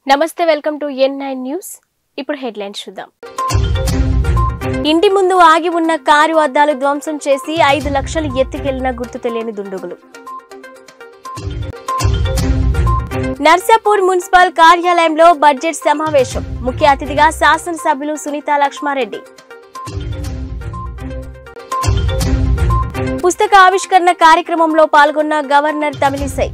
నమస్తే welcome to N9 news. ఇప్పుడు headlines చూద్దాం. ఇంటి ముందు ఆగి ఉన్న కారు అద్దాలు ధ్వంసం చేసి 5 లక్షలు ఎత్తుకెళ్లిన గుర్తు తెలియని దుండగులు. నర్సాపూర్ మున్సిపల్ కార్యాలయంలో బడ్జెట్ సమావేశం. ముఖ్య అతిథిగా శాసనసభ్యులు సునీతా లక్ష్మారెడ్డి. పుస్తక ఆవిష్కరణ కార్యక్రమంలో పాల్గొన్న గవర్నర్ తమిళిసై.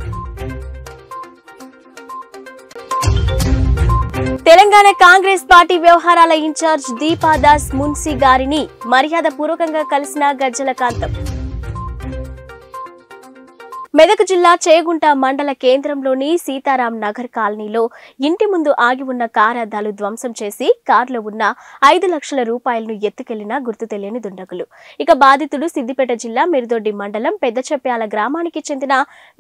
తెలంగాణ కాంగ్రెస్ పార్టీ వ్యవహారాల ఇన్ఛార్జ్ దీపా దాస్ మున్సీ గారిని మర్యాద పూర్వకంగా కలిసిన గజ్జల కాంతం. మెదక్ జిల్లా చేగుంట మండల కేంద్రంలోని సీతారాం నగర్ కాలనీలో ఇంటి ముందు ఆగి ఉన్న కారు అద్దాలు ధ్వంసం చేసి కారులో ఉన్న 5 లక్షల రూపాయలను ఎత్తుకెళ్లిన గుర్తు తెలియని దుండగులు. ఇక బాధితుడు సిద్దిపేట జిల్లా మిరుదొడ్డి మండలం పెద్దచెప్యాల గ్రామానికి చెందిన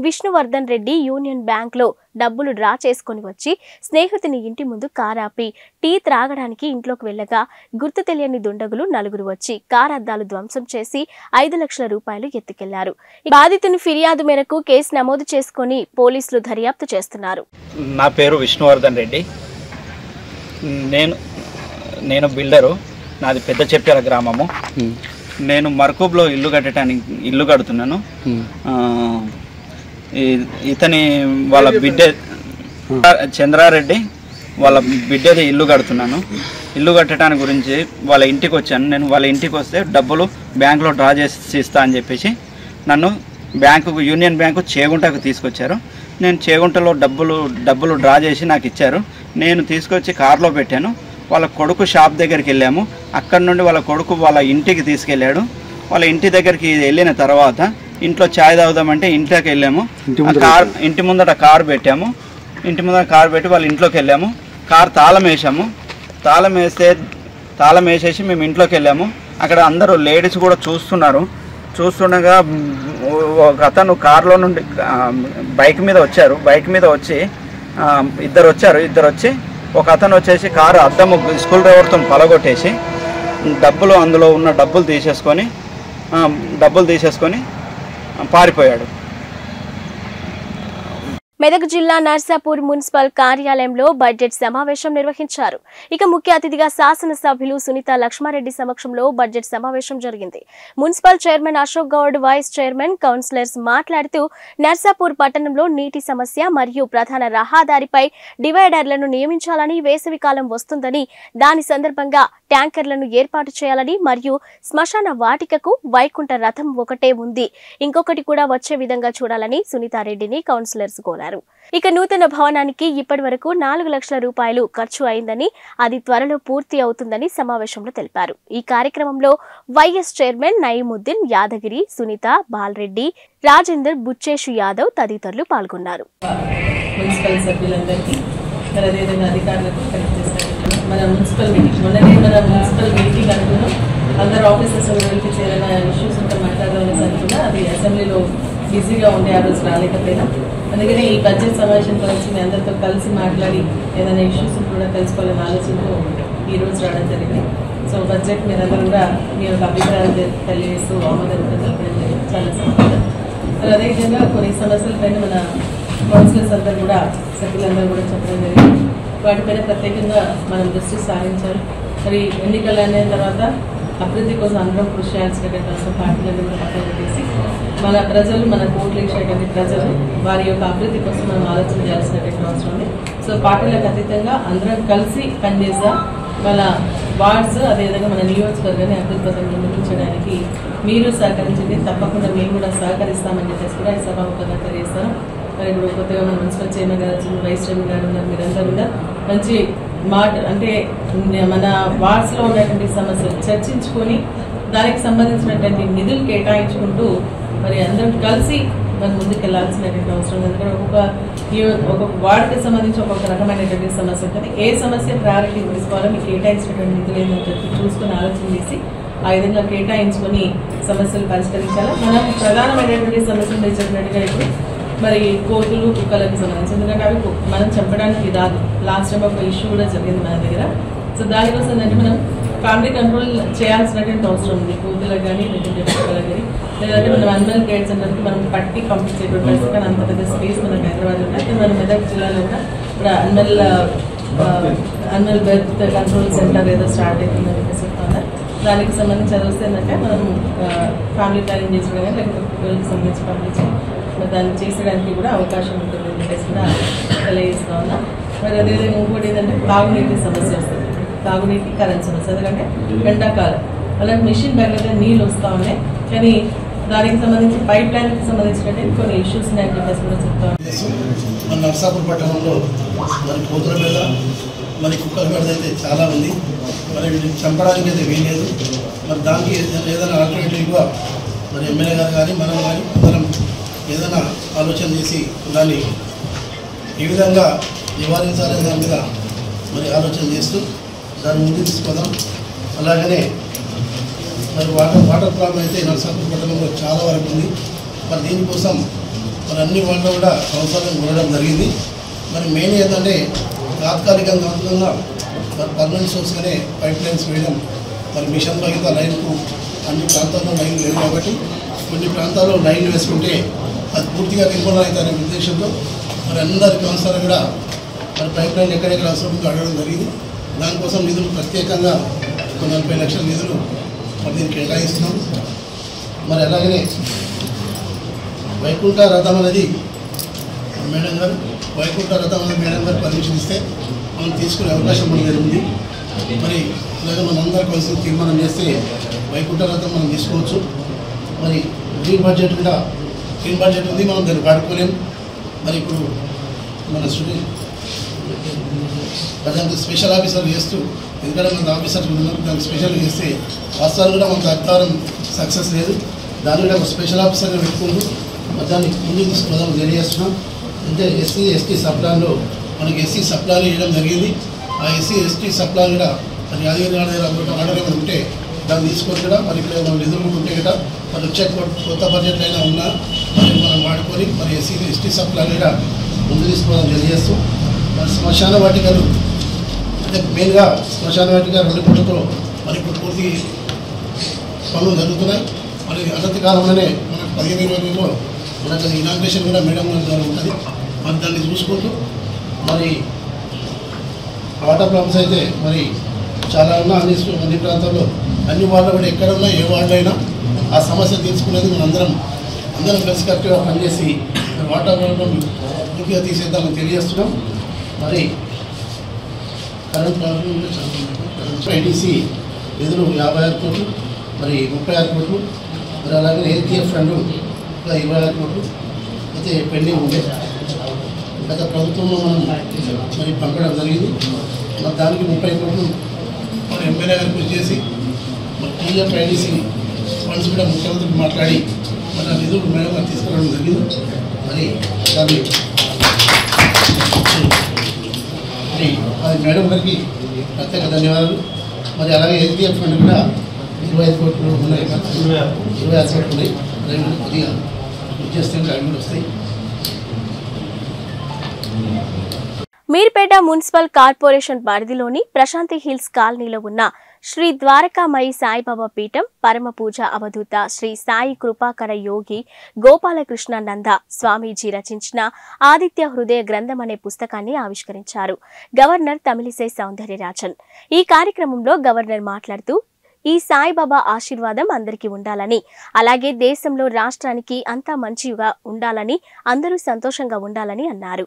విష్ణువర్ధన్ రెడ్డి యూనియన్ బ్యాంక్ లో డబ్బులు డ్రా చేసుకుని వచ్చి స్నేహితుని ఇంటి ముందు కారాపి టీ త్రాగడానికి ఇంట్లోకి వెళ్లగా గుర్తు తెలియని దుండగులు 4 వచ్చి కారు అద్దాలు ధ్వంసం చేసి 5 లక్షల రూపాయలు ఎత్తుకెళ్లారు. బాధితుని ఫిర్యాదు మేరకు కేసు నమోదు చేసుకుని పోలీసులు దర్యాప్తు చేస్తున్నారు. నా పేరు విష్ణువర్ధన్ రెడ్డి. నేను బిల్డరు. నాది పెద్దచెప్యాల గ్రామము. నేను మర్కూబ్లో ఇల్లు కడుతున్నాను. ఇతని వాళ్ళ బిడ్డ చంద్రారెడ్డి వాళ్ళ బిడ్డది ఇల్లు కడుతున్నాను. ఇల్లు కట్టడానికి గురించి వాళ్ళ ఇంటికి వచ్చాను. నేను వాళ్ళ ఇంటికి వస్తే డబ్బులు బ్యాంకులో డ్రా చేసి ఇస్తా అని చెప్పేసి నన్ను యూనియన్ బ్యాంకు చేగుంటకు తీసుకొచ్చారు. నేను చేగుంటలో డబ్బులు డ్రా చేసి నాకు ఇచ్చారు. నేను తీసుకొచ్చి కారులో పెట్టాను. వాళ్ళ కొడుకు షాప్ దగ్గరికి వెళ్ళాము. అక్కడ నుండి వాళ్ళ కొడుకు వాళ్ళ ఇంటికి తీసుకెళ్ళాడు. వాళ్ళ ఇంటి దగ్గరికి వెళ్ళిన తర్వాత ఇంట్లో ఛాయ్ తాగుదామంటే ఇంట్లోకి వెళ్ళాము. ఇంటి ముందట కారు పెట్టాము. ఇంటి ముందర కారు పెట్టి వాళ్ళ ఇంట్లోకి వెళ్ళాము. కారు తాళం వేసేసి మేము ఇంట్లోకి వెళ్ళాము. అక్కడ అందరూ లేడీస్ కూడా చూస్తుండగా ఒక అతను కారులో నుండి బైక్ మీద వచ్చి ఇద్దరు వచ్చి ఒక అతను వచ్చేసి కారు అద్దము స్కూల్ డ్రైవర్తో పలగొట్టేసి అందులో ఉన్న డబ్బులు తీసేసుకొని పారిపోయాడు. మెదక్ జిల్లా నర్సాపూర్ మున్సిపల్ కార్యాలయంలో బడ్జెట్ సమావేశం నిర్వహించారు. ఇక ముఖ్య అతిథిగా శాసనసభ్యులు సునీతా లక్ష్మారెడ్డి సమక్షంలో బడ్జెట్ సమావేశం జరిగింది. Municipal chairman Ashok Goud, vice chairman, councillors మాట్లాడుతూ నర్సాపూర్ పట్టణంలో నీటి సమస్య మరియు ప్రధాన రహదారిపై డివైడర్లను నియమించాలని, వేసవి కాలం వస్తుందని దాని సందర్భంగా ట్యాంకర్లను ఏర్పాటు చేయాలని మరియు శ్మశాన వాటికకు వైకుంఠ రథం ఒకటే ఉంది, ఇంకొకటి కూడా వచ్చే విధంగా చూడాలని సునీతారెడ్డిని కౌన్సిలర్స్ కోరారు. ఇక నూతన భవనానికి ఇప్పటి వరకు 4 లక్షల రూపాయలు ఖర్చు అయిందని, అది త్వరలో పూర్తి అవుతుందని సమావేశంలో తెలిపారు. ఈ కార్యక్రమంలో వైఎస్ చైర్మన్ నయీముద్దీన్, యాదగిరి, సునీత, బాలరెడ్డి, రాజేందర్, బుచ్చేషు యాదవ్ తదితరులు పాల్గొన్నారు. మన మున్సిపల్ మీటింగ్ అనుకున్నాం. అందరు ఆఫీసర్స్ గురించి చేరిన ఇష్యూస్ ఉంటే మాట్లాడాలని అనుకున్నా. అది అసెంబ్లీలో బిజీగా ఉండే ఆ రోజు రాలేకపోయినా. అందుకని ఈ బడ్జెట్ సమావేశం గురించి మీ అందరితో కలిసి మాట్లాడి ఏదైనా ఇష్యూస్ కూడా తెలుసుకోవాలని ఆలోచనతో ఈ రోజు రావడం జరిగింది. సో బడ్జెట్ మీరందరూ కూడా మీ యొక్క అభిప్రాయాలు తెలియజేస్తూ ఆమోదం తెలపడం చాలా సంతోషం. అదేవిధంగా కొన్ని సమస్యలపైన మన కౌన్సిలర్స్ అందరూ కూడా సభ్యులందరూ కూడా చెప్పడం జరిగింది. వాటిపైన ప్రత్యేకంగా మనం దృష్టి సారించాలి. మరి ఎన్నికలు అయిన తర్వాత అభివృద్ధి కోసం అందరం కృషి చేయాల్సినటువంటి అవసరం పార్టీలను కూడా పక్కన పెట్టేసి మన ప్రజలు, మన కోట్లు ఇచ్చేటువంటి ప్రజలు వారి యొక్క అభివృద్ధి కోసం మనం ఆలోచన చేయాల్సినటువంటి అవసరం ఉంది. సో పార్టీలకు అతీతంగా అందరం కలిసి పనిచేద్దాం. మన వార్డ్స్ అదేవిధంగా మన నియోజకవర్గాన్ని అభివృద్ధి పథకం నిర్మించడానికి మీరు సహకరించింది, తప్పకుండా మేము కూడా సహకరిస్తామని చెప్పేసి కూడా ఈ సభాముఖంగా తెలియజేస్తాను. మరి ఇప్పుడు కొత్తగా మన మున్సిపల్ చైర్మన్ గారు, వైస్ చైర్మన్ గారు ఉన్నారు. మీరందరూ కూడా మంచి అంటే మన వార్డ్స్లో ఉన్నటువంటి సమస్యలు చర్చించుకొని దానికి సంబంధించినటువంటి నిధులు కేటాయించుకుంటూ మరి అందరం కలిసి మరి ముందుకు వెళ్లాల్సినటువంటి అవసరం. ఎందుకంటే ఒక్కొక్క వార్డుకి సంబంధించి ఒక్కొక్క రకమైనటువంటి సమస్య ఉంటుంది. ఏ సమస్య ప్రయారిటీ తీసుకోవాలో మీకు కేటాయించినటువంటి నిధులు ఏంటని చెప్పి చూసుకుని ఆలోచన చేసి ఆ విధంగా కేటాయించుకొని సమస్యలు పరిష్కరించాలి. మనం ప్రధానమైనటువంటి సమస్యలు చెప్పినట్టుగా ఇప్పుడు మరి కోతులు, కుక్కలకు సంబంధించి, ఎందుకంటే అవి మనం చెప్పడానికి రాదు. లాస్ట్ టైం ఒక ఇష్యూ కూడా జరిగింది మన దగ్గర. సో దానికోసం ఏంటంటే మనం ఫ్యామిలీ కంట్రోల్ చేయాల్సినటువంటి అవసరం ఉంది. కోతులకు కానీ లేదంటే కుక్కలకు కానీ, లేదంటే మనం అనిమల్ కేర్ సెంటర్కి మనం పట్టి పంపించేటువంటి పరిస్థితి. అంత పెద్ద స్పేస్ మనకు హైదరాబాద్ ఉంటే మన మెదక్ జిల్లాలో కూడా ఇప్పుడు అనిమల్ బెర్త్ కంట్రోల్ సెంటర్ ఏదో స్టార్ట్ అవుతుందని చెప్పేసి చెప్తాను. దానికి సంబంధించి చదివిస్తే ఏంటంటే మనం ఫ్యామిలీ ప్లానింగ్ చేసుకోవడం కానీ లేకపోతే పిల్లలకి సంబంధించి పంపించి మరి దాన్ని చేసేయడానికి కూడా అవకాశం ఉంటుంది అని చెప్పేసి కూడా తెలియజేస్తా ఉన్నా. మరి అదేవిధంగా ఇంకోటి ఏంటంటే తాగునీటి సమస్య వస్తుంది, తాగునీటి కరెంట్ సమస్య. ఎందుకంటే ఎండాకాలం అలాంటి మిషన్ దగ్గర నీళ్ళు వస్తూ ఉన్నాయి, కానీ దానికి సంబంధించి పైప్ లైన్కి సంబంధించినట్టు కొన్ని ఇష్యూస్ ఉన్నాయని చెప్పేసి కూడా చెప్తా మన నర్సాపూర్ పట్టణంలో మరి కోతుల మీద మరి కుక్కల మీద అయితే చాలా ఉంది. మరి వీటిని చంపడానికి అయితే వీలేదు. మరి దానికి ఏదైనా ఆల్టర్నేటివ్గా మరి ఎమ్మెల్యే గారు కానీ మనం కానీ అందరం ఏదైనా ఆలోచన చేసి దాన్ని ఈ విధంగా నివారించాలనే దాని మీద మరి ఆలోచన చేస్తూ దాన్ని ముందుకు తీసుకుందాం. అలాగనే మరి వాటర్ ప్రాబ్లం అయితే నర్సాపూర్ పట్టణంలో చాలా వరకు ఉంది. మరి దీనికోసం మరి అన్ని వాళ్ళు కూడా సంవత్సరాలు కొనడం జరిగింది. మరి మెయిన్ ఏంటంటే తాత్కాలికంగా మరి పర్మనెంట్ సోర్స్గానే పైప్ లైన్స్ వేయడం, మరి మిషన్ బహిత లైన్కు అన్ని ప్రాంతాల్లో లైన్ లేదు కాబట్టి కొన్ని ప్రాంతాల్లో లైన్లు వేసుకుంటే అది పూర్తిగా నిర్మూలన అవుతారనే ఉద్దేశంతో మరి అందరి కౌన్సిలర్ కూడా మరి పైప్ లైన్ ఎక్కడెక్కడ అవసరం ఉందో అడగడం జరిగింది. దానికోసం నిధులు ప్రత్యేకంగా 40 లక్షల నిధులు మరి దీనికి కేటాయిస్తున్నాం. మరి అలాగనే వైకుంఠ రథం అనేది మేడం గారు మేడం గారు పర్మిషన్ ఇస్తే మనం తీసుకునే అవకాశం మన దగ్గర ఉంది. మరి అలాగే మనందరం కలిసి తీర్మానం చేస్తే వైకుంఠ రథం మనం తీసుకోవచ్చు. మరి గ్రీన్ బడ్జెట్ ఉంది, మనం దాన్ని వాడుకోలేము. మరి ఇప్పుడు మన ప్రజెంట్ స్పెషల్ ఆఫీసర్ చేస్తూ ఎందుకంటే మన ఆఫీసర్ ఉన్నారు, దాన్ని స్పెషల్ చేస్తే వాస్తవాలు కూడా మనకు అర్థం సక్సెస్ లేదు. దాన్ని కూడా ఒక స్పెషల్ ఆఫీసర్గా పెట్టుకుంటూ దాన్ని ముందుకు తీసుకుని తెలియజేస్తున్నాం. అంటే ఎస్సీ ఎస్టీ సప్లాన్లో మనకి ఎస్సీ సప్లాన్ ఇవ్వడం జరిగింది. ఆ ఎస్సీ ఎస్టీ సప్లాన్ కూడా మరి యాదగిరి ఆర్డర్ ఏమైనా ఉంటే దాన్ని తీసుకొని కూడా మరి ఇక్కడ మనం నిధులు ఉంటే కూడా మరి వచ్చే కొత్త బడ్జెట్ అయినా ఉన్నా మరి మనం వాడుకొని మరి ఎస్సీ ఎస్టీ సప్లాన్ కూడా ముందు తీసుకోవడం తెలియజేస్తూ మరి శ్మశాన వాటికలు అంటే మెయిన్గా శ్మశాన వాటిక 2 కోట్లతో మరి ఇప్పుడు పూర్తి పనులు జరుగుతున్నాయి. మరి అనతి కాలంలోనే మనకు 15-20 రోజుల్లో మనకు ఇనాగ్రేషన్ కూడా మేడం గారు ఉంటుంది. మరి దాన్ని చూసుకుంటూ మరి వాటర్ ప్రాబ్లమ్స్ అయితే మరి చాలా ఉన్నా అన్ని ప్రాంతాల్లో అన్ని వార్డులు కూడా ఎక్కడ ఉన్నా ఏ వార్డు అయినా ఆ సమస్య తీర్చుకునేది మనం అందరం కలిసి కరెక్ట్గా పనిచేసి వాటర్ ప్రాబ్లం పూర్తిగా తీసేద్దామని తెలియజేస్తున్నాం. మరి కరెంట్ ప్రాబ్లం కూడా చాలా ఐటీసీ నిధులు 56 కోట్లు, మరి 36 కోట్లు, మరి అలాగే ఏటీఎఫ్ ఫండ్ 26 కోట్లు అయితే పెండింగ్ ఉండే గత ప్రభుత్వంలో మనం మరి పంపడం జరిగింది. మరి దానికి 30 కోట్లు మరి ఎమ్మెల్యే గారు కృషి చేసి మరి టీఎఫ్ ఐటీసీ ఫండ్స్ కూడా ముఖ్యమంత్రికి మాట్లాడి మరి ఆ నిధులు మేడం గారు తీసుకురావడం జరిగింది. మరి దాన్ని అది మేడం గారికి ప్రత్యేక ధన్యవాదాలు. మరి అలాగే ఏటీఎఫ్ ఫండ్ కూడా 25 కోట్లు ఉన్నాయి, 26 కోట్లు ఉన్నాయి. అదే కొద్దిగా చేస్తే అవి కూడా వస్తాయి. మీర్పేట మున్సిపల్ కార్పొరేషన్ పరిధిలోని ప్రశాంతి హిల్స్ కాలనీలో ఉన్న శ్రీ ద్వారకామయి సాయిబాబా పీఠం పరమ పూజ అవధూత శ్రీ సాయి కృపాకర యోగి గోపాలకృష్ణ నంద స్వామీజీ రచించిన ఆదిత్య హృదయ గ్రంథం అనే పుస్తకాన్ని ఆవిష్కరించారు గవర్నర్ తమిళిసై సౌందర్యరాజన్. ఈ కార్యక్రమంలో గవర్నర్ మాట్లాడుతూ ఈ సాయిబాబా ఆశీర్వాదం అందరికీ ఉండాలని, అలాగే దేశంలో రాష్ట్రానికి అంతా మంచిగా ఉండాలని, అందరూ సంతోషంగా ఉండాలని అన్నారు.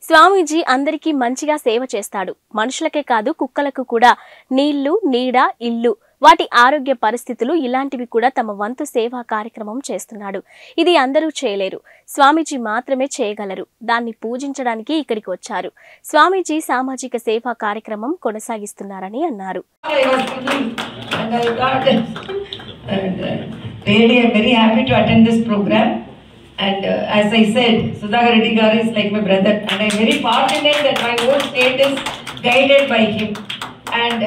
స్వామీజీ అందరికీ మంచిగా సేవ చేస్తాడు. మనుషులకే కాదు కుక్కలకు కూడా నీళ్లు, నీడ, ఇల్లు, వాటి ఆరోగ్య పరిస్థితులు ఇలాంటివి కూడా తమ వంతు సేవా కార్యక్రమం చేస్తున్నాడు. ఇది అందరూ చేయలేరు, స్వామీజీ మాత్రమే చేయగలరు. దాన్ని పూజించడానికి ఇక్కడికి వచ్చారు. స్వామీజీ సామాజిక సేవా కార్యక్రమం కొనసాగిస్తున్నారని అన్నారు. And as I said, Sudhakar Reddy Garu is like my brother, and I am very fortunate that my whole state is guided by him. And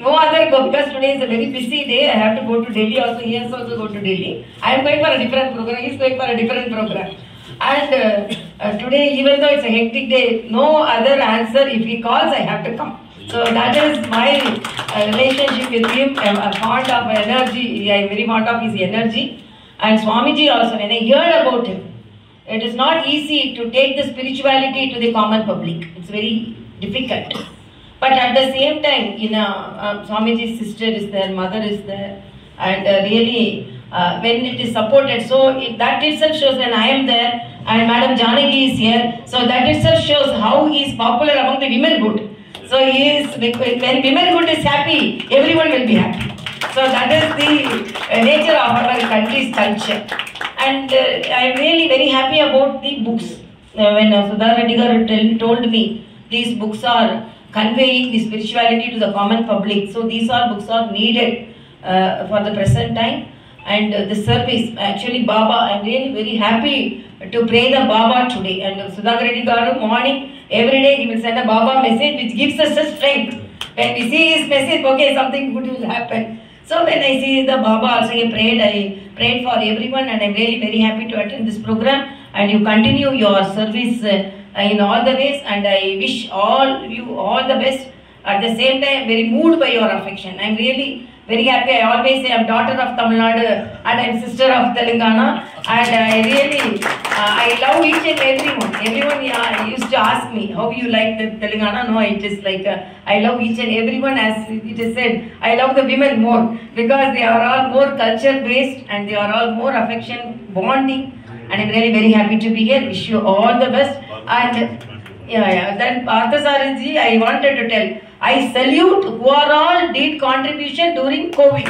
no other go, because today is a very busy day. I have to go to Delhi also. He has also go to Delhi. I am going for a different program. He is going for a different program. And today, even though it's a hectic day, no other answer. If he calls, I have to come. So that is my relationship with him. I am fond of energy. I am very fond of his energy. And Swamiji also, when I heard about him, it is not easy to take the spirituality to the common public. It's very difficult. But at the same time, Swamiji's sister is there, mother is there, and really when it is supported, so that itself shows when I am there and Madam Janaki is here, so that itself shows how he is popular among the womenhood. So he is, when womenhood is happy, everyone will be happy. So that is the nature of our country's culture. And I am really very happy about the books. When Sudha Reddy garu told me these books are conveying the spirituality to the common public. So these books are needed for the present time. And the service, actually Baba, I am really very happy to pray the Baba today. And Sudha Reddy garu morning, every day he will send a Baba message which gives us a strength. When we see his message, okay, something good will happen. So when I see the Baba also, I prayed for everyone, and I am really very happy to attend this program, and you continue your service in all the ways, and I wish all you all the best. At the same time, I am very moved by your affection. I am really very happy. I always say I am daughter of Tamil Nadu and I am sister of Telangana, and I really I love each and everyone. Everyone used to ask me how you like the Telangana. No, it is like I love each and everyone. As it is said, I love the women more because they are all more culture based and they are all more affection bonding, and I am really very happy to be here. Wish you all the best. And then Parthasarathi, I wanted to tell, I salute who are all did contribution during COVID.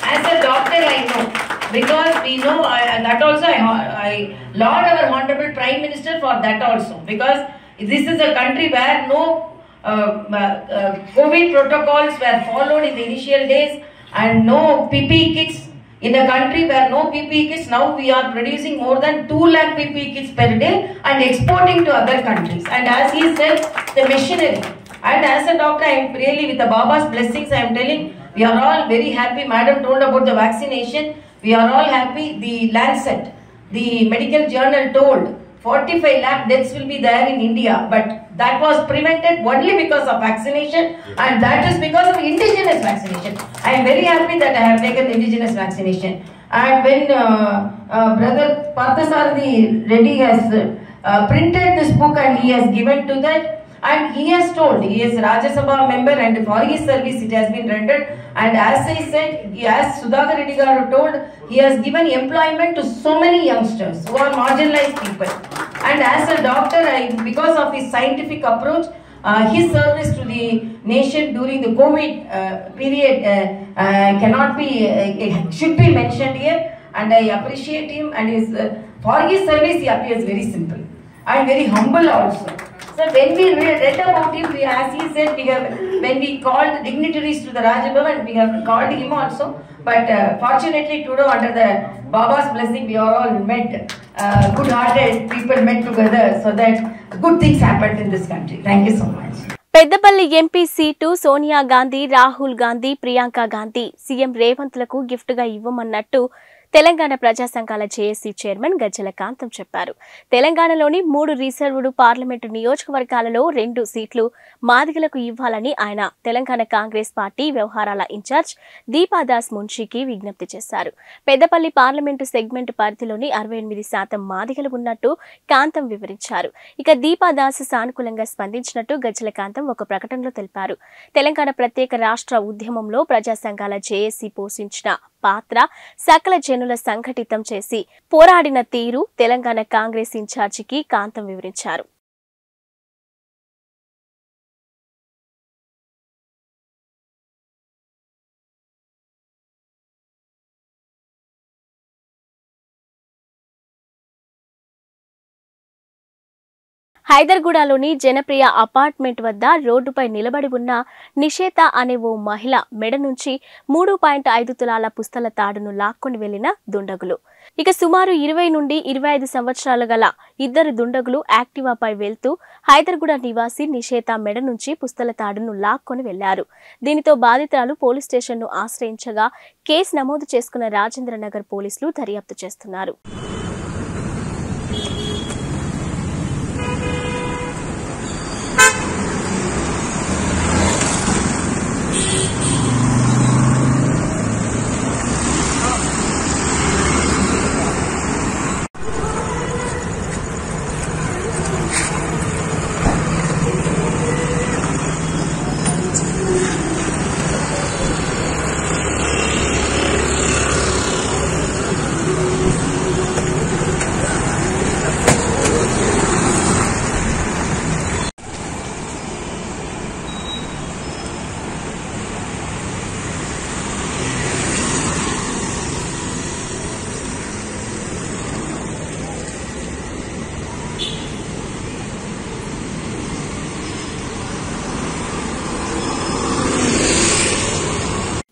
As a doctor, I know, because we know that also I laud our Honorable Prime Minister for that also, because this is a country where no COVID protocols were followed in the initial days, and no PPE kits. In a country where no PPE kits, now we are producing more than 2 lakh PPE kits per day and exporting to other countries. And as he said, the machinery. And as a doctor, I am really, with the Baba's blessings, I am telling, we are all very happy. Madam told about the vaccination. We are all happy. The Lancet, the medical journal told 45 lakh deaths will be there in India. But that was prevented only because of vaccination, and that is because of indigenous vaccination. I am very happy that I have taken indigenous vaccination. And when Brother Parthasarathi Reddy has printed this book and he has given to that, and he has told, he is Rajya Sabha member, and for his service it has been rendered. And as I said, as Sudhakar Reddy garu told, he has given employment to so many youngsters who are marginalized people. And as a doctor, because of his scientific approach, his service to the nation during the COVID period cannot be, should be mentioned here. And I appreciate him, and for his service he appears very simple and very humble also. So when we read about him, as he said, when we called dignitaries to the Raj Bhavan, we have called him also. But fortunately today, under the Baba's blessing, we are all met, good-hearted people met together, so that good things happened in this country. Thank you so much. Peddapalli MP seat Sonia Gandhi, Rahul Gandhi, Priyanka Gandhi CM రేవంత్లకు గిఫ్ట్గా ఇవ్వమన్నట్టు తెలంగాణ ప్రజా సంఘాల JAC chairman గజ్జల కాంతం చెప్పారు. తెలంగాణలోని 3 reserved parliament నియోజకవర్గాలలో 2 సీట్లు మాదిగలకు ఇవ్వాలని ఆయన తెలంగాణ కాంగ్రెస్ పార్టీ వ్యవహారాల ఇన్ఛార్జ్ దీపాదాస్ మున్షీకి విజ్ఞప్తి చేశారు. పెద్దపల్లి పార్లమెంటు సెగ్మెంట్ పరిధిలోని 68% మాదిగలు ఉన్నట్టు కాంతం వివరించారు. ఇక దీపాదాస్ సానుకూలంగా స్పందించినట్టు గజ్జల కాంతం ఒక ప్రకటనలో తెలిపారు. తెలంగాణ ప్రత్యేక రాష్ట్ర ఉద్యమంలో ప్రజా సంఘాల జేఏసీ పోషించిన పాత్ర, సకల జనుల సంఘటితం చేసి పోరాడిన తీరు తెలంగాణ కాంగ్రెస్ ఇన్ఛార్జికి కాంతం వివరించారు. హైదర్గూడలోని జనప్రియ అపార్ట్మెంట్ వద్ద రోడ్డుపై నిలబడి ఉన్న నిషేత అనే ఓ మహిళ మెడ నుంచి 3.5 తులాల పుస్తల తాడును లాక్కొని వెళ్లిన దుండగులు. ఇక సుమారు 20 నుండి 25 సంవత్సరాలు గల 2 దుండగులు యాక్టివాపై వెళ్తూ హైదర్గూడ నివాసి నిషేత మెడ నుంచి పుస్తల తాడును లాక్కొని వెళ్లారు. దీనితో బాధితురాలు పోలీస్ స్టేషన్ను ఆశ్రయించగా కేసు నమోదు చేసుకున్న రాజేంద్రనగర్ పోలీసులు దర్యాప్తు చేస్తున్నారు.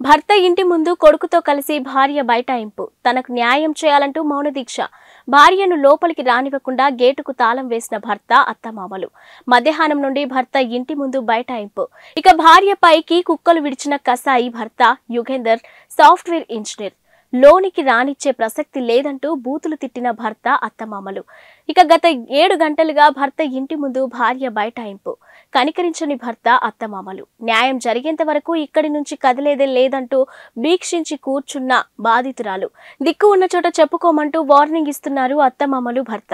భర్త ఇంటి ముందు కొడుకుతో కలిసి భార్య బైఠాయింపు. తనకు న్యాయం చేయాలంటూ మౌన దీక్ష. భార్యను లోపలికి రానివ్వకుండా గేటుకు తాళం వేసిన భర్త అత్తమామలు. మధ్యాహ్నం నుండి భర్త ఇంటి ముందు బైఠాయింపు. ఇక భార్యపైకి కుక్కలు విడిచిన కసాయి భర్త యుగేందర్, సాఫ్ట్వేర్ ఇంజనీర్. లోనికి రానిచ్చే ప్రసక్తి లేదంటూ బూతులు తిట్టిన భర్త అత్తమామలు. ఇక గత 7 గంటలుగా భర్త ఇంటి ముందు భార్య బైఠాయింపు. కనికరించని భర్త అత్తమామలు. న్యాయం జరిగేంత వరకు ఇక్కడి నుంచి కదిలేదే లేదంటూ భీక్షించి కూర్చున్న బాధితురాలు. దిక్కు ఉన్న చోట చెప్పుకోమంటూ వార్నింగ్ ఇస్తున్నారు అత్తమామలు భర్త.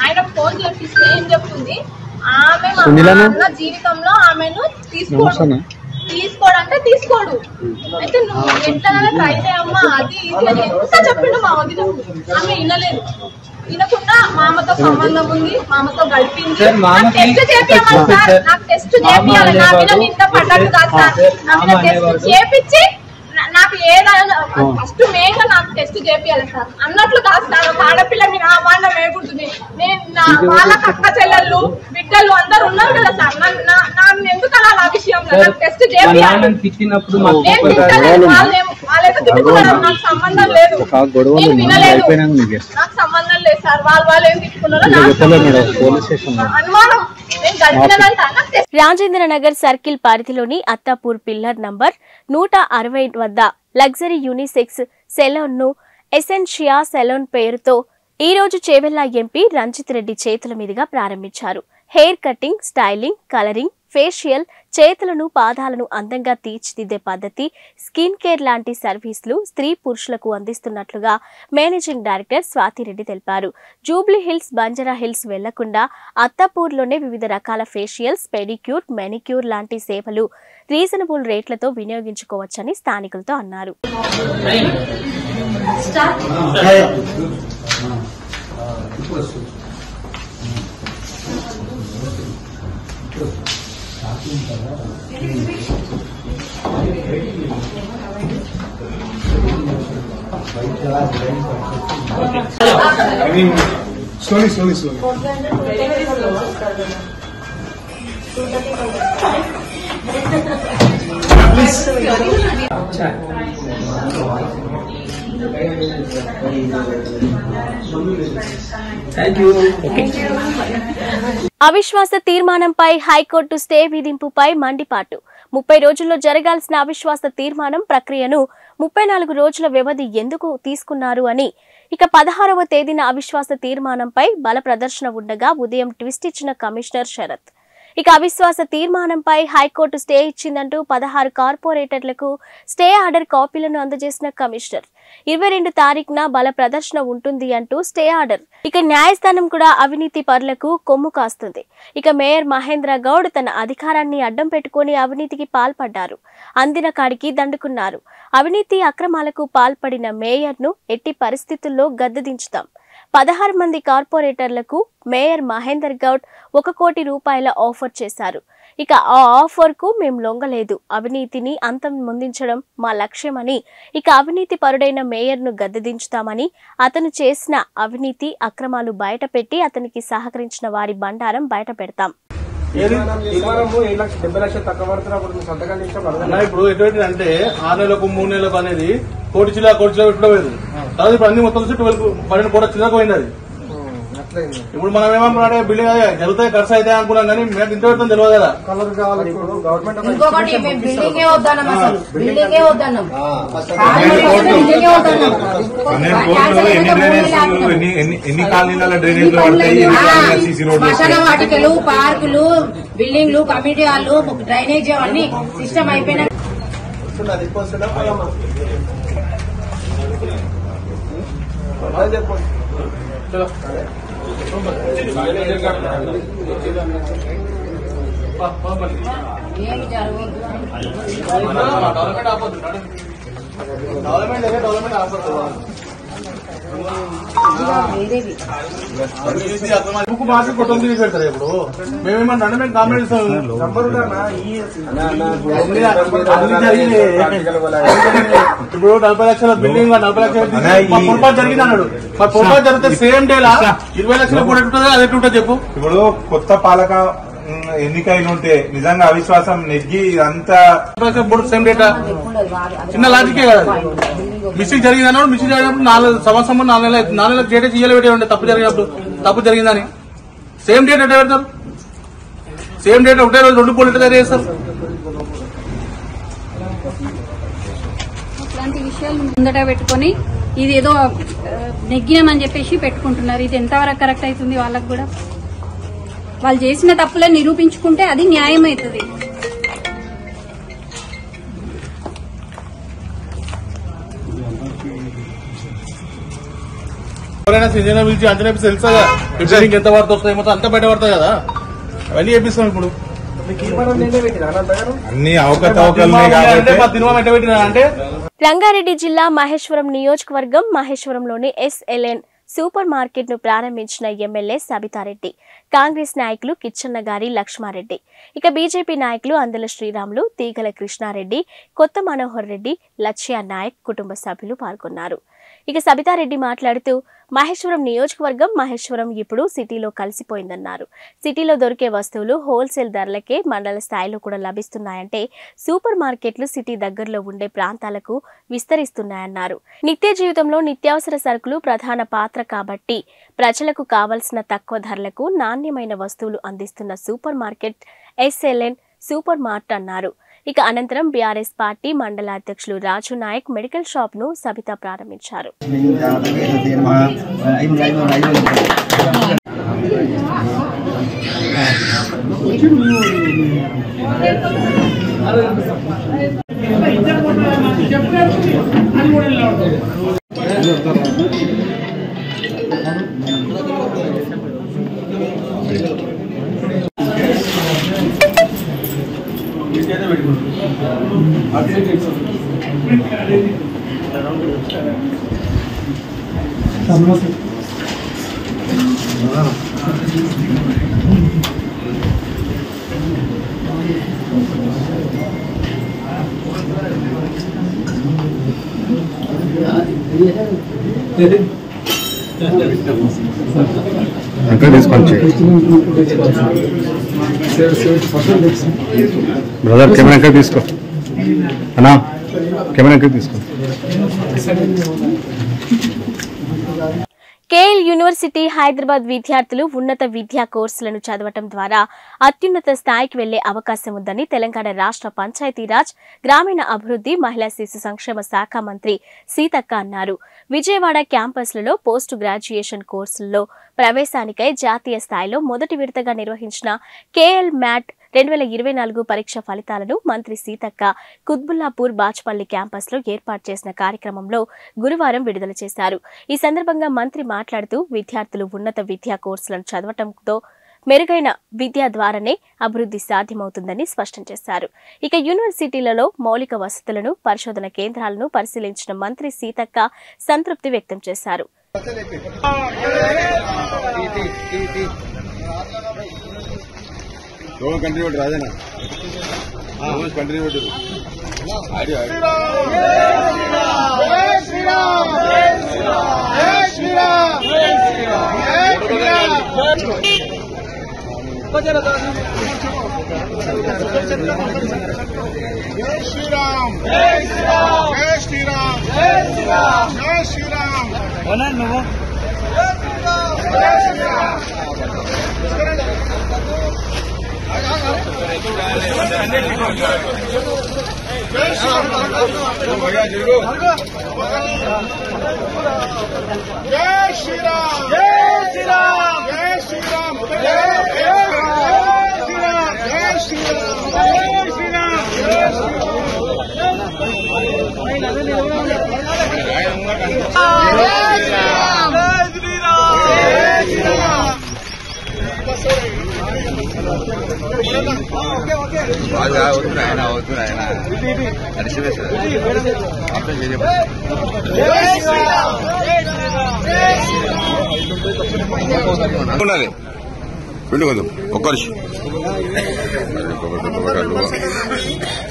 ఆయన ఫోన్ చేపిస్తే ఏం చెప్తుంది, ఆమె జీవితంలో ఆమెను తీసుకోడంటే తీసుకోడు. అయితే నువ్వు ఎట్లా ట్రై చేయమ్మా, అది ఇది అని ఎంత చెప్పిండు మా వదిన. ఆమె వినలేదు. వినకుండా మామతో సంబంధం ఉంది, మామతో గడిపింది. టెస్ట్ చేపియాలి సార్, నాకు టెస్ట్ చేపియాలి, నా మీద నింద పడ్డట్టు కాదు సార్, నా మీద టెస్ట్ చేపించి నాకు ఏదైనా ఫస్ట్ మెయిన్ గా నాకు టెస్ట్ చేపియాలి సార్ అన్నట్లు కాదు సార్. ఒక ఆడపిల్ల మీరు ఆ మాట వేయకూడుతుంది. నేను వాళ్ళకి అక్క చెల్లెళ్ళు బిడ్డలు అందరు ఉన్నారు కదా సార్, నన్ను ఎందుకు అలా ఆ విషయంలో నాకు టెస్ట్ చేపియాలి. వాళ్ళైతే తిట్టుకున్నారు, నాకు సంబంధం లేదు, నేను వినలేదు, నాకు సంబంధం లేదు సార్. వాళ్ళు ఏం తిట్టుకున్నారో అనుమానం. రాజేంద్ర నగర్ సర్కిల్ పరిధిలోని అత్తాపూర్ పిల్లర్ నంబర్ 160 వద్ద లగ్జరీ యూనిసెక్స్ సెలూన్ ను ఎసెన్షియా సెలూన్ పేరుతో ఈ రోజు చేవెళ్ల ఎంపీ రంజిత్ రెడ్డి చేతుల మీదుగా ప్రారంభించారు. Hair cutting, styling, colouring, facial, చేతులను పాదాలను అందంగా తీర్చిదిద్దే పద్ధతి, స్కిన్ కేర్ లాంటి సర్వీసులు స్త్రీ పురుషులకు అందిస్తున్నట్లుగా మేనేజింగ్ డైరెక్టర్ స్వాతిరెడ్డి తెలిపారు. జూబ్లీ హిల్స్, బంజారా హిల్స్ వెళ్లకుండా అత్తాపూర్లోనే వివిధ రకాల ఫేషియల్స్, పెడిక్యూర్, మెనిక్యూర్ లాంటి సేవలు రీజనబుల్ రేట్లతో వినియోగించుకోవచ్చని స్థానికులతో అన్నారు. Slowly. అవిశ్వాస తీర్మానంపై హైకోర్టు స్టే విధింపుపై మండిపాటు. 30 రోజుల్లో జరగాల్సిన అవిశ్వాస తీర్మానం ప్రక్రియను 34 రోజుల వ్యవధి ఎందుకు తీసుకున్నారు అని. ఇక 16వ తేదీన అవిశ్వాస తీర్మానంపై బల ప్రదర్శన ఉండగా ఉదయం ట్విస్ట్ ఇచ్చిన కమిషనర్ శరత్. ఇక అవిశ్వాస తీర్మానంపై హైకోర్టు స్టే ఇచ్చిందంటూ 16 కార్పొరేటర్లకు స్టే ఆర్డర్ కాపీలను అందజేసిన కమిషనర్. 22 తారీఖున బల ప్రదర్శన ఉంటుంది అంటూ స్టే ఆర్డర్. ఇక న్యాయస్థానం కూడా అవినీతి పరులకు కొమ్ము కాస్తుంది. ఇక మేయర్ మహేంద్ర గౌడ్ తన అధికారాన్ని అడ్డం పెట్టుకుని అవినీతికి పాల్పడ్డారు. అందిన కాడికి దండుకున్నారు. అవినీతి అక్రమాలకు పాల్పడిన మేయర్ను ఎట్టి పరిస్థితుల్లో గద్దెదించుతాం. 16 మంది కార్పొరేటర్లకు మేయర్ మహేందర్ గౌడ్ 1 కోటి రూపాయల ఆఫర్ చేశారు. ఇక ఆ ఆఫర్ కు మేము లొంగలేదు. అవినీతిని అంతం ముందించడం మా లక్ష్యమని, ఇక అవినీతి పరుడైన మేయర్ ను గద్దెదించుతామని, అతను చేసిన అవినీతి అక్రమాలు బయటపెట్టి అతనికి సహకరించిన వారి బండారం బయట పెడతాం. ఇప్పుడు ఎటువంటి అంటే 6 నెలలకు 3 నెలలకు అనేది కోటి చిల్లర పెట్టుకోలేదు. తర్వాత ఇప్పుడు అన్ని మొత్తం 12 కోట్ల చిల్లరకు పోయింది. అది ఇప్పుడు మనం ఏమనుకున్నాడే బిల్డింగ్ అదే జరుగుతాయి ఖర్చు అయితే అనుకున్నాం కానీ మేము ఇంత పెడతాం తెలియదు కదా. ఇంకొకటి మేము బిల్డింగే వద్దన్నాం, అసలు బిల్డింగే వద్దన్నాం. ఎన్ని కాలనీల డ్రైనేజ్ శ్మశాన వాటికలు, పార్కులు, బిల్డింగ్లు, కమ్యూనిటీ హాల్లు, డ్రైనేజ్ అన్ని సిస్టమ్ అయిపోయినా ఏమి జరగదు. బుక్ మార్చి కొట్టం తీసి పెడతారు. ఇప్పుడు మేమేమన్నా మేము కామెంట్ ఇస్తాం. ఇప్పుడు 40 లక్షల బిల్డింగ్ 40 లక్షల పొరపాటు జరిగింది అన్నాడు. మరి పొరపాటు జరిగితే సేమ్ డేలా 20 లక్షల కూడా ఉంటుందా? అది ఎట్లుంటుంది చెప్పు. ఇప్పుడు కొత్త పాలక ఎన్నికైన ఉంటే నిజంగా అవిశ్వాసం నెగ్గి అంతా సేమ్ డేటా చిన్న లాజికే కదా. మిస్టేక్ జరిగింది అన్నాడు. మిస్టేక్ జరిగినప్పుడు 4 సంవత్సరం 4 నెలలకు డేటా చేయలే పెట్టే ఉండే. తప్పు జరిగిందని సేమ్ డేట్ ఎట్లా పెడతారు? సేమ్ డేట్ ఒకటే రోజు 2 పోలీసులు తయారు చేస్తారు. ఇట్లాంటి విషయాలు ముందట పెట్టుకుని ఇది ఏదో నెగ్గినామని చెప్పేసి పెట్టుకుంటున్నారు. ఇది ఎంతవరకు కరెక్ట్ అవుతుంది? వాళ్ళకు కూడా వాళ్ళు చేసిన తప్పులే నిరూపించుకుంటే అది న్యాయం అవుతుంది. ఎవరైనా సీజన్ పిలిచి అంచనా తెలుసా బిల్డింగ్ ఎంత పడుతుంది వస్తాయి మొత్తం అంతా బయట పడతాయి కదా. అవన్నీ చేపిస్తాం. ఇప్పుడు అన్ని అవకతవకలు అంటే రంగారెడ్డి జిల్లా మహేశ్వరం నియోజకవర్గం మహేశ్వరంలోని ఎస్ఎల్ఎన్ సూపర్ మార్కెట్ ను ప్రారంభించిన ఎమ్మెల్యే సబితారెడ్డి, కాంగ్రెస్ నాయకులు కిచ్చన్న గారి లక్ష్మారెడ్డి, ఇక బీజేపీ నాయకులు అందల శ్రీరాములు, తీగల కృష్ణారెడ్డి, కొత్త మనోహర్ రెడ్డి, లక్ష్య నాయక్ కుటుంబ సభ్యులు పాల్గొన్నారు. ఇక సబితారెడ్డి మాట్లాడుతూ మహేశ్వరం నియోజకవర్గం మహేశ్వరం ఇప్పుడు సిటీలో కలిసిపోయిందన్నారు. సిటీలో దొరికే వస్తువులు హోల్సేల్ ధరలకే మండల స్థాయిలో కూడా లభిస్తున్నాయంటే సూపర్ మార్కెట్లు సిటీ దగ్గరలో ఉండే ప్రాంతాలకు విస్తరిస్తున్నాయన్నారు. నిత్య జీవితంలో నిత్యావసర సరుకులు ప్రధాన పాత్ర కాబట్టి ప్రజలకు కావలసిన తక్కువ ధరలకు నాణ్యమైన వస్తువులు అందిస్తున్న super market SLN super mart అన్నారు. ఇక అనంతరం బీఆర్ఎస్ పార్టీ మండల అధ్యక్షులు రాజు నాయక్ మెడికల్ షాప్ ను సబిత ప్రారంభించారు. బ్రదర్ కెమెరా తీసుకో అన్నా, కెమెరా తీసుకో. కేఎల్ యూనివర్సిటీ హైదరాబాద్ విద్యార్థులు ఉన్నత విద్యా కోర్సులను చదవటం ద్వారా అత్యున్నత స్థాయికి వెళ్లే అవకాశం ఉందని తెలంగాణ రాష్ట్ర పంచాయతీరాజ్ గ్రామీణ అభివృద్ధి మహిళా శిశు సంక్షేమ శాఖ మంత్రి సీతక్క అన్నారు. విజయవాడ క్యాంపస్లలో పోస్ట్ గ్రాడ్యుయేషన్ కోర్సుల్లో ప్రవేశానికై జాతీయ స్థాయిలో మొదటి విడతగా నిర్వహించిన కేఎల్ మ్యాట్ 2024 పరీక్ష ఫలితాలను మంత్రి సీతక్క కుత్బుల్లాపూర్ బాచ్పల్లి క్యాంపస్ లో ఏర్పాటు చేసిన కార్యక్రమంలో గురువారం విడుదల చేశారు. ఈ సందర్భంగా మంత్రి మాట్లాడుతూ విద్యార్థులు ఉన్నత విద్యా కోర్సులను చదవటంతో మెరుగైన విద్య ద్వారానే అభివృద్ధి సాధ్యమవుతుందని స్పష్టం చేశారు. ఇక యూనివర్సిటీలలో మౌలిక వసతులను, పరిశోధన కేంద్రాలను పరిశీలించిన మంత్రి సీతక్క సంతృప్తి వ్యక్తం చేశారు. కంట్రిబ్యూట్ రాజేనా కంట్రిబ్యూట్ ఉండాలి పిండి కొంచెం ఒక్క నిమిషం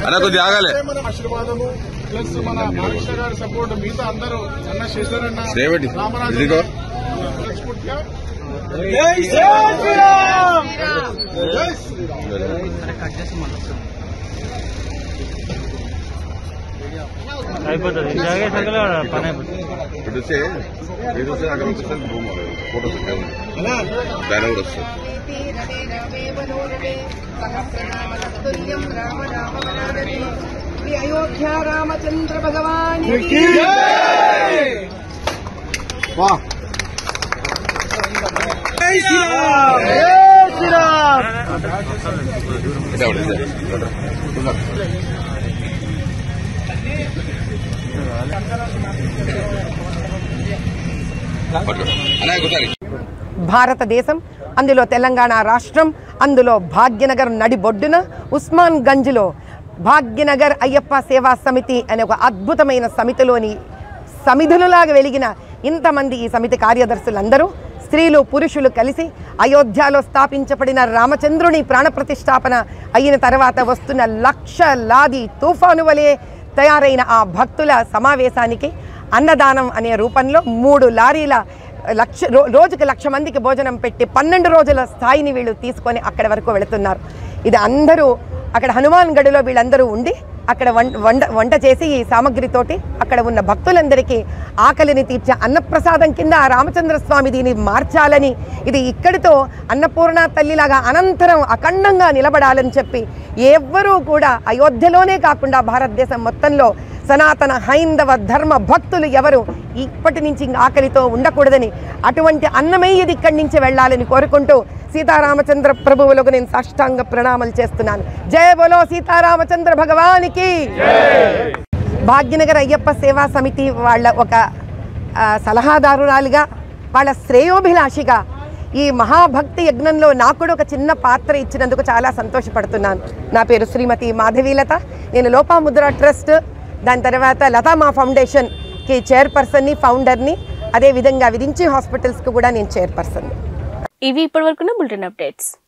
అన్న కొద్దిగా ఆగాలి ఆశీర్వాదము ప్లస్ మన బాలకృష్ణ గారి సపోర్ట్ మిగతా అందరూ అన్న శేషరన్న శ్రేవటి ఇదిగో అయిపోతుంది పని అయిపోతుంది ఇటు వస్తే అక్కడ ఫోటో దాని కూడా వస్తుంది अयोध्या रामचंद्र भगवान वाह जय श्री राम जय श्री राम భారతదేశం అందులో తెలంగాణ రాష్ట్రం అందులో భాగ్యనగర్ నడిబొడ్డున ఉస్మాన్ గంజ్లో భాగ్యనగర్ అయ్యప్ప సేవా సమితి అనే ఒక అద్భుతమైన సమితిలోని సమిధులలాగా వెలిగిన ఇంతమంది ఈ సమితి కార్యదర్శులందరూ స్త్రీలు పురుషులు కలిసి అయోధ్యలో స్థాపించబడిన రామచంద్రుని ప్రాణప్రతిష్ఠాపన అయిన తర్వాత వస్తున్న లక్షలాది తుఫాను వలె తయారైన ఆ భక్తుల సమావేశానికి అన్నదానం అనే రూపంలో 3 లారీల రోజుకి 1,00,000 మందికి భోజనం పెట్టి 12 రోజుల స్థాయిని వీళ్ళు తీసుకొని అక్కడి వరకు వెళుతున్నారు. ఇది అందరూ అక్కడ హనుమాన్ గడిలో వీళ్ళందరూ ఉండి అక్కడ వంట చేసి ఈ సామగ్రితోటి అక్కడ ఉన్న భక్తులందరికీ ఆకలిని తీర్చే అన్నప్రసాదం కింద రామచంద్ర స్వామి దీన్ని మార్చాలని, ఇది ఇక్కడితో అన్నపూర్ణ తల్లిలాగా అనంతరం అఖండంగా నిలబడాలని చెప్పి ఎవ్వరూ కూడా అయోధ్యలోనే కాకుండా భారతదేశం మొత్తంలో సనాతన హైందవ ధర్మ భక్తులు ఎవరు ఇప్పటి నుంచి ఆకలితో ఉండకూడదని, అటువంటి అన్నమయ్యది ఇక్కడి నుంచి వెళ్ళాలని కోరుకుంటూ సీతారామచంద్ర ప్రభువులకు నేను సాష్టాంగ ప్రణామాలు చేస్తున్నాను. జయ బోలో సీతారామచంద్ర భగవానికి. భాగ్యనగర్ అయ్యప్ప సేవా సమితి వాళ్ళ ఒక సలహాదారురాలుగా, వాళ్ళ శ్రేయోభిలాషిగా ఈ మహాభక్తి యజ్ఞంలో నాకు కూడా ఒక చిన్న పాత్ర ఇచ్చినందుకు చాలా సంతోషపడుతున్నాను. నా పేరు శ్రీమతి మాధవీలత. నేను లోపాముద్ర ట్రస్ట్, దాని తర్వాత లతామా ఫౌండేషన్కి చైర్పర్సన్ని, ఫౌండర్ని, అదేవిధంగా విరించి హాస్పిటల్స్కి కూడా నేను చైర్పర్సన్. ఇవి ఇప్పటివరకు బులెటిన్ అప్డేట్స్.